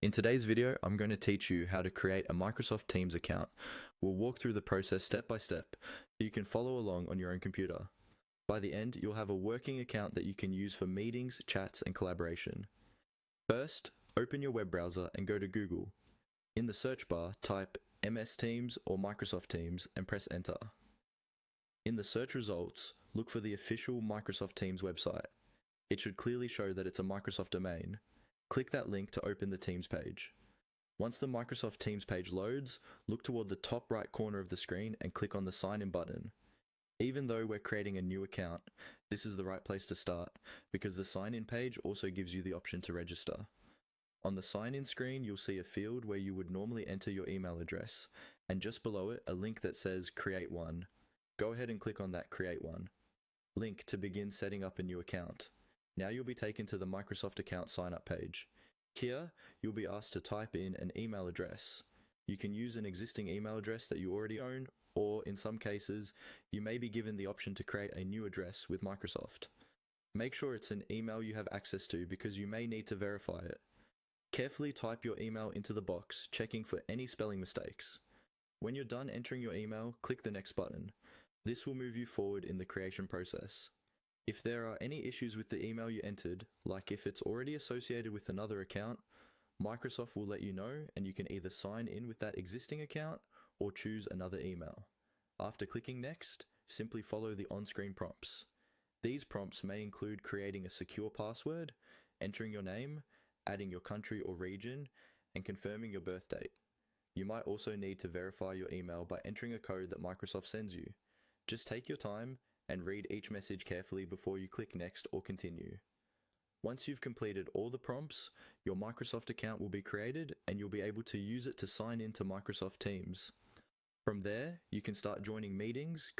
In today's video, I'm going to teach you how to create a Microsoft Teams account. We'll walk through the process step by step so you can follow along on your own computer. By the end, you'll have a working account that you can use for meetings, chats, and collaboration. First, open your web browser and go to Google. In the search bar, type MS Teams or Microsoft Teams and press enter. In the search results, look for the official Microsoft Teams website. It should clearly show that it's a Microsoft domain. Click that link to open the Teams page. Once the Microsoft Teams page loads, look toward the top right corner of the screen and click on the Sign In button. Even though we're creating a new account, this is the right place to start because the Sign In page also gives you the option to register. On the Sign In screen, you'll see a field where you would normally enter your email address, and just below it, a link that says Create One. Go ahead and click on that Create One link to begin setting up a new account. Now you'll be taken to the Microsoft account sign-up page. Here, you'll be asked to type in an email address. You can use an existing email address that you already own, or in some cases, you may be given the option to create a new address with Microsoft. Make sure it's an email you have access to because you may need to verify it. Carefully type your email into the box, checking for any spelling mistakes. When you're done entering your email, click the Next button. This will move you forward in the creation process. If there are any issues with the email you entered, like if it's already associated with another account, Microsoft will let you know and you can either sign in with that existing account or choose another email. After clicking Next, simply follow the on-screen prompts. These prompts may include creating a secure password, entering your name, adding your country or region, and confirming your birth date. You might also need to verify your email by entering a code that Microsoft sends you. Just take your time and read each message carefully before you click Next or Continue. Once you've completed all the prompts, your Microsoft account will be created and you'll be able to use it to sign into Microsoft Teams. From there, you can start joining meetings,